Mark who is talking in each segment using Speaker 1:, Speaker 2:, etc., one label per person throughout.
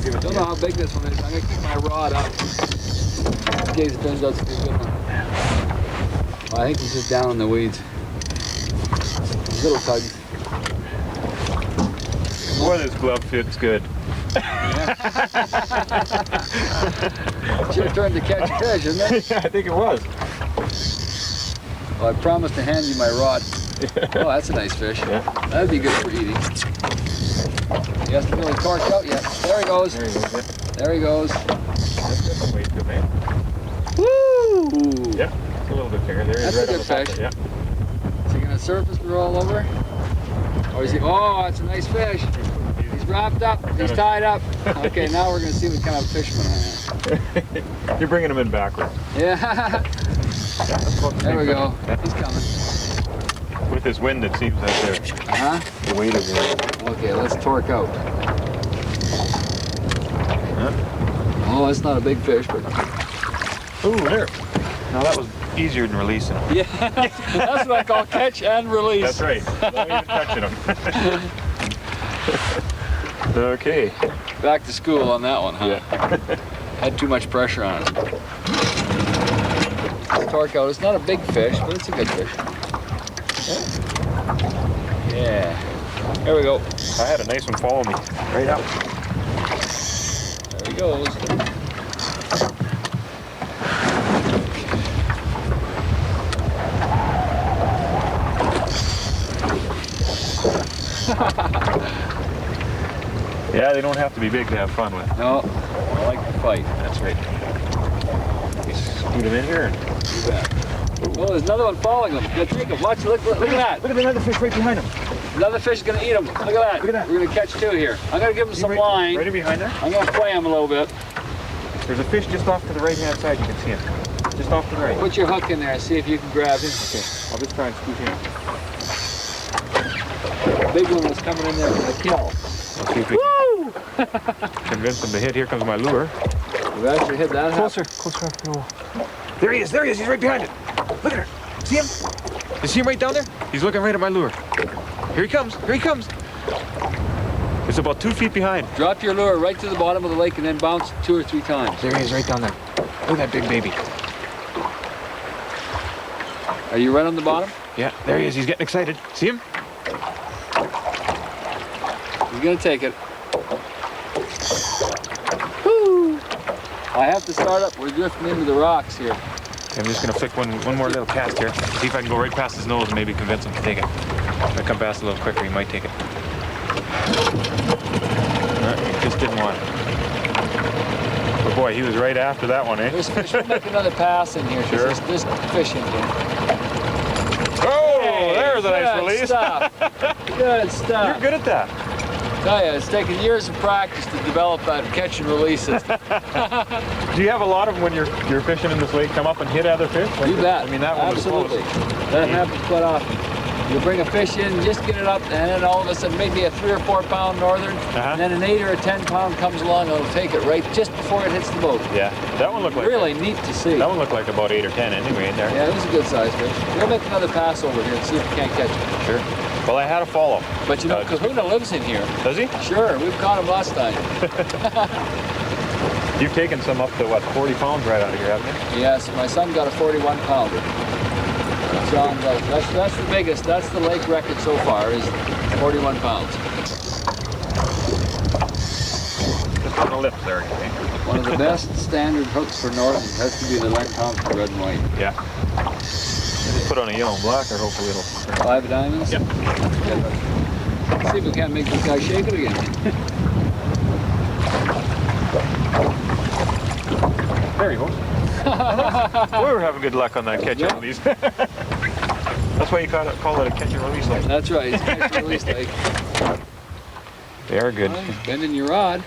Speaker 1: give it to
Speaker 2: Don't
Speaker 1: you.
Speaker 2: know how big this one is. I'm gonna keep my rod up in case it turns out to be a good one. Well, I think he's just down in the weeds. Little tugs.
Speaker 1: Boy, this glove fits good.
Speaker 2: It's your turn to catch a fish, isn't it?
Speaker 1: Yeah, I think it was.
Speaker 2: Well, I promised to hand you my rod. Oh, that's a nice fish.
Speaker 1: Yeah.
Speaker 2: That'd be good for eating. He hasn't really torqued out yet. There he goes.
Speaker 1: There he goes, yeah.
Speaker 2: There he goes.
Speaker 1: That's some weight to it, man.
Speaker 2: Woo!
Speaker 1: Yep, it's a little bit bigger. There he is,
Speaker 2: That's
Speaker 1: right
Speaker 2: a
Speaker 1: on
Speaker 2: good
Speaker 1: the top
Speaker 2: fish.
Speaker 1: there, yeah.
Speaker 2: Is he gonna surface and roll over? Or is he? Oh, that's a nice fish. He's wrapped up. He's tied up. Okay, now we're gonna see what kind of fisherman I am.
Speaker 1: You're bringing him in backwards.
Speaker 2: Yeah.
Speaker 1: Yeah, that's about the
Speaker 2: There we
Speaker 1: same
Speaker 2: go.
Speaker 1: fish.
Speaker 2: He's coming.
Speaker 1: With this wind, it seems that
Speaker 2: Huh?
Speaker 1: the weight is there.
Speaker 2: Okay, let's torque out.
Speaker 1: Huh?
Speaker 2: Oh, that's not a big fish, but
Speaker 1: Ooh, there. Now that was easier than releasing.
Speaker 2: yeah, that's what I call catch and release.
Speaker 1: That's right. Not even touching him. Okay.
Speaker 2: Back to school on that one, huh?
Speaker 1: Yeah.
Speaker 2: Had too much pressure on it. Let's torque out. It's not a big fish, but it's a good fish. Yeah. There we go.
Speaker 1: I had a nice one follow me. Right up.
Speaker 2: There he goes.
Speaker 1: Yeah, they don't have to be big to have fun with.
Speaker 2: No, I like to fight.
Speaker 1: That's right. You scoot him in here. And...
Speaker 2: Do that. Oh, there's another one following him. Gonna take him. Watch, look at that.
Speaker 1: Look at the other fish right behind him.
Speaker 2: Another fish is gonna eat him. Look at that.
Speaker 1: Look at that.
Speaker 2: We're gonna catch two here. I'm gonna give him some line.
Speaker 1: Right in behind there.
Speaker 2: I'm gonna play him a little bit.
Speaker 1: There's a fish just off to the right-hand side. You can see him. Just off to the right.
Speaker 2: Put your hook in there and see if you can grab him.
Speaker 1: Okay, I'll just try and scoot him.
Speaker 2: Big one was coming in there for the kill.
Speaker 1: Let's see if we can convince him to hit. Here comes my lure.
Speaker 2: We've actually hit that.
Speaker 1: Closer. No. There he is. He's right behind it. Look at her. See him? You see him right down there? He's looking right at my lure. Here he comes. It's about 2 feet behind.
Speaker 2: Drop your lure right to the bottom of the lake and then bounce 2 or 3 times.
Speaker 1: There he is right down there. Look at that big baby.
Speaker 2: Are you right on the bottom?
Speaker 1: Yeah, there he is. He's getting excited. See him?
Speaker 2: He's gonna take it. Woo! I have to start up. We're drifting into the rocks here.
Speaker 1: I'm just gonna flick one more little cast here. See if I can go right past his nose and maybe convince him to take it. If I come past a little quicker, he might take it. He just didn't want it. But boy, he was right after that one, eh?
Speaker 2: There's fish. We'll make another pass in here. 'Cause
Speaker 1: Sure.
Speaker 2: There's fish in here.
Speaker 1: Oh,
Speaker 2: Hey,
Speaker 1: there's a nice
Speaker 2: good
Speaker 1: release.
Speaker 2: Stuff. Good stuff.
Speaker 1: You're good at that.
Speaker 2: Tell you, it's taken years of practice to develop that catch and release system.
Speaker 1: Do you have a lot of when you're fishing in this lake come up and hit other fich?
Speaker 2: You bet.
Speaker 1: I mean, that one was
Speaker 2: absolutely.
Speaker 1: close.
Speaker 2: That happens quite often. You bring a fish in, just get it up, and then all of a sudden maybe a 3 or 4 pound northern, and then an 8 or a 10 pound comes along and it'll take it right just before it hits the boat.
Speaker 1: Yeah, that one looked like
Speaker 2: Really neat to see.
Speaker 1: That one looked like about 8 or 10 anyway in there.
Speaker 2: Yeah, it was a good sized fish. We'll make another pass over here and see if we can't catch it.
Speaker 1: Sure. Well, I had a follow.
Speaker 2: But you know, Kahuna lives in here.
Speaker 1: Does he?
Speaker 2: Sure, we've caught him last time.
Speaker 1: You've taken some up to, what, 40 pounds right out of here, haven't you?
Speaker 2: Yes, my son got a 41 pounder. John does. That's the biggest. That's the lake record so far, is 41 pounds.
Speaker 1: Just on the lips there, you think?
Speaker 2: One of the best standard hooks for northern has to be the Len Thompson red and white.
Speaker 1: Yeah. Just put on a yellow and black, or hopefully it'll...
Speaker 2: 5 diamonds?
Speaker 1: Yep.
Speaker 2: Let's see if we can't make this guy shake it again.
Speaker 1: There you go. We were having good luck on that catch and release. That's why you call it a catch and release lake.
Speaker 2: That's right, it's catch and release lake.
Speaker 1: They are good.
Speaker 2: Well, bending your rod.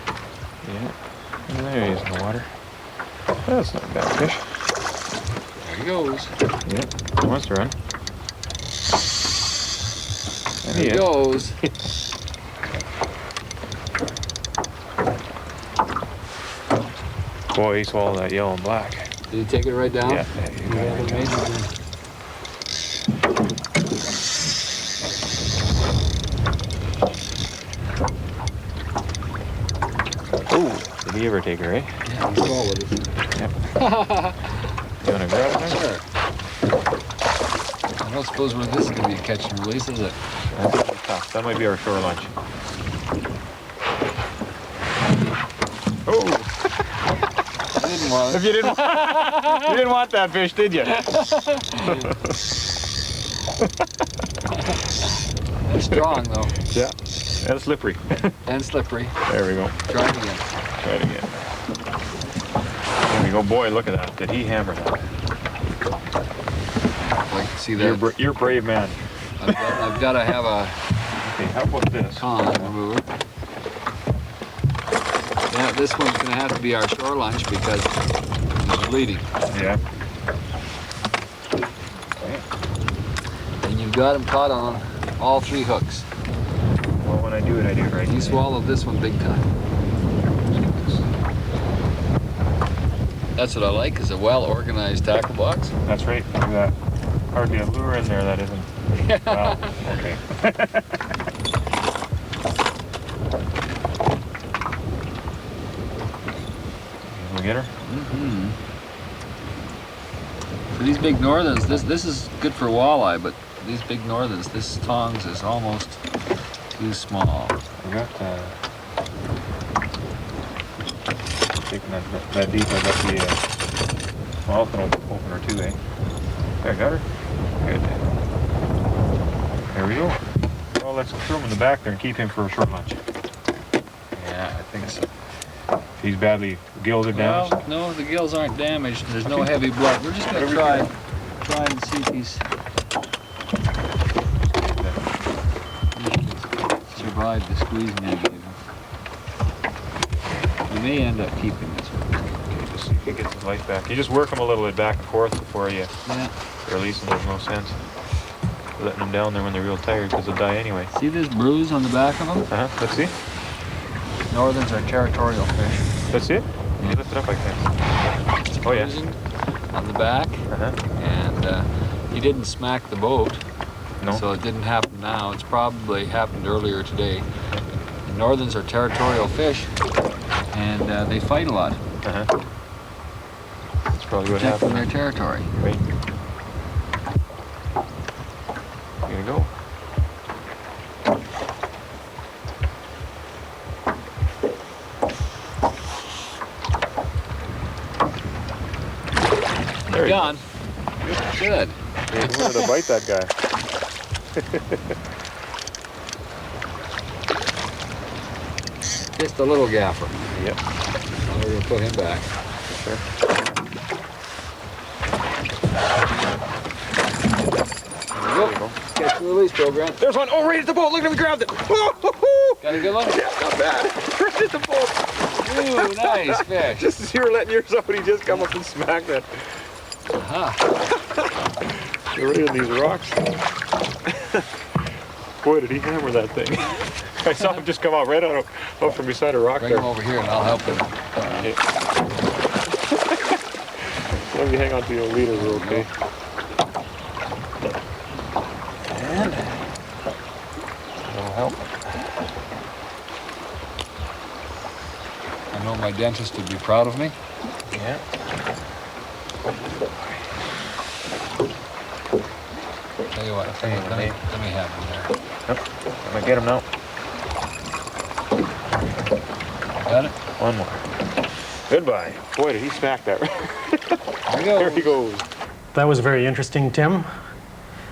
Speaker 1: Yeah. There he is in the water. That's not a bad fish.
Speaker 2: There he goes.
Speaker 1: Yep. He wants to run.
Speaker 2: There he goes.
Speaker 1: Boy, he swallowed that yellow and black.
Speaker 2: Did he take it right down?
Speaker 1: Yeah. You got it right down.
Speaker 2: Amazing.
Speaker 1: Oh, did he ever take her, eh?
Speaker 2: Yeah, he swallowed it.
Speaker 1: Yep. You want to grab it?
Speaker 2: Sure. I don't suppose this is going to be a catch and release, is it?
Speaker 1: That's gonna be tough. That might be our shore lunch. Oh!
Speaker 2: I didn't want it.
Speaker 1: If you didn't want that fish, did you?
Speaker 2: It's strong though.
Speaker 1: Yeah. And slippery.
Speaker 2: And slippery.
Speaker 1: There we go.
Speaker 2: Try it again.
Speaker 1: Try it again. There we go. Boy, look at that. Did he hammer that?
Speaker 2: Like to see that.
Speaker 1: You're a brave man.
Speaker 2: I've got to have a
Speaker 1: Okay, how about this?
Speaker 2: con remover. Yeah, this one's going to have to be our shore lunch because he's bleeding.
Speaker 1: Yeah.
Speaker 2: And you've got him caught on all 3 hooks.
Speaker 1: Well, when I do it right.
Speaker 2: He swallowed this one big time. That's what I like, is a well-organized tackle box.
Speaker 1: That's right. Look at that. Hardly a lure in there that isn't. Wow. Okay. We'll get her?
Speaker 2: Mm-hmm. For these big northerns, this is good for walleye, but these big northerns, this tongs is almost too small.
Speaker 1: We got taking that deep. I got the mouth opener too, eh? There, got her. Good. There we go. Well, let's throw him in the back there and keep him for a short lunch.
Speaker 2: Yeah, I think so.
Speaker 1: If he's badly gills are damaged.
Speaker 2: Well, no, the gills aren't damaged. There's no heavy blood. We're just going to try and see if he's survived the squeezing I gave him. We may end up keeping this one.
Speaker 1: Okay, just see if he gets his life back. You just work him a little bit back and forth before you release him. There's no sense letting them down there when they're real tired because they'll die anyway.
Speaker 2: See this bruise on the back of them?
Speaker 1: Let's see.
Speaker 2: Northerns are territorial fish.
Speaker 1: Let's see it. You lift it up like that. Oh yeah.
Speaker 2: On the back. And he didn't smack the boat.
Speaker 1: No.
Speaker 2: So it didn't happen now. It's probably happened earlier today. The northerns are territorial fish, and they fight a lot.
Speaker 1: That's probably what
Speaker 2: Protecting
Speaker 1: happened.
Speaker 2: their territory.
Speaker 1: Right. Here you go.
Speaker 2: There gone. Good.
Speaker 1: He wanted to bite that guy.
Speaker 2: Just a little gaffer.
Speaker 1: Yep.
Speaker 2: Now we're going to put him back.
Speaker 1: Sure.
Speaker 2: There we go. Catch and release program.
Speaker 1: There's one. Oh, right at the boat. Look at him. We grabbed it. Oh,
Speaker 2: got a good one?
Speaker 1: Yeah, not bad. Right at the boat.
Speaker 2: Ooh, nice fish.
Speaker 1: Just as you were letting yours out, he just come up and smacked it. You're right on these rocks. Boy, did he hammer that thing. I saw him just come out right out up from beside a rock.
Speaker 2: Bring
Speaker 1: there.
Speaker 2: him over here and I'll help him.
Speaker 1: Okay. As long as you hang on to your leader, we're okay. And that'll help.
Speaker 2: I know my dentist would be proud of me.
Speaker 1: Yeah.
Speaker 2: Tell you what, let me have him there.
Speaker 1: Yep. I'm gonna get him now.
Speaker 2: Got it?
Speaker 1: One more. Goodbye. Boy, did he smack that.
Speaker 2: There he goes.
Speaker 1: There he goes.
Speaker 3: That was very interesting, Tim.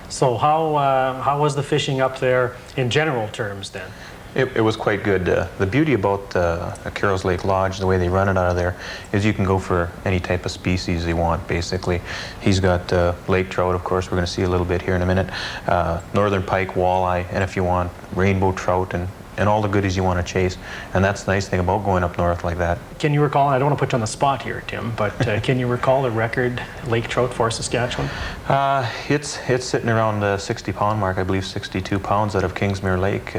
Speaker 3: So how was the fishing up there in general terms then?
Speaker 4: It was quite good. The beauty about Carroll's Lake Lodge, the way they run it out of there, is you can go for any type of species you want, basically. He's got lake trout, of course, we're going to see a little bit here in a minute, northern pike, walleye, and if you want, rainbow trout, and all the goodies you want to chase. And that's the nice thing about going up north like that.
Speaker 3: Can you recall, I don't want to put you on the spot here, Tim, but can you recall the record lake trout for Saskatchewan?
Speaker 4: It's sitting around the 60-pound mark, I believe 62 pounds out of Kingsmere Lake.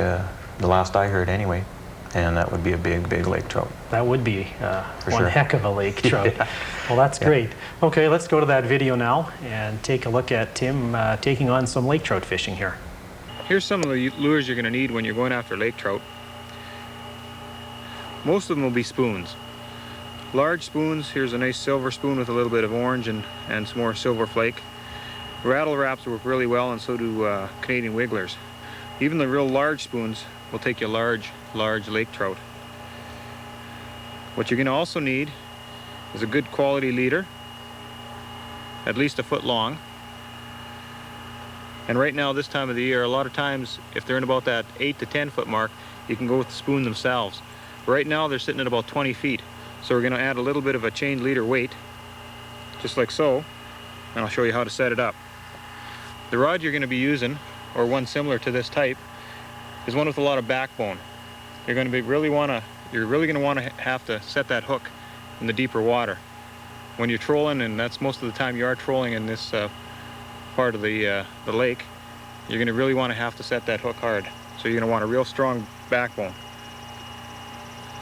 Speaker 4: The last I heard anyway, and that would be a big, big lake trout.
Speaker 3: That would be one
Speaker 4: sure.
Speaker 3: heck of a lake trout.
Speaker 4: Yeah.
Speaker 3: Well, that's great. Okay, let's go to that video now and take a look at Tim taking on some lake trout fishing here.
Speaker 1: Here's some of the lures you're going to need when you're going after lake trout. most of them will be spoons. Large spoons, here's a nice silver spoon with a little bit of orange and some more silver flake. Rattle wraps work really well, and so do Canadian wigglers. Even the real large spoons will take you large lake trout. What you're going to also need is a good quality leader, at least a foot long. And right now, this time of the year, a lot of times, if they're in about that 8 to 10 foot mark, you can go with the spoon themselves. Right now, they're sitting at about 20 feet. So we're going to add a little bit of a chain leader weight, just like so, and I'll show you how to set it up. The rod you're going to be using, or one similar to this type, is one with a lot of backbone. You're going to really want to have to set that hook in the deeper water. When you're trolling, and that's most of the time you are trolling in this part of the lake, you're going to really want to have to set that hook hard. So you're going to want a real strong backbone.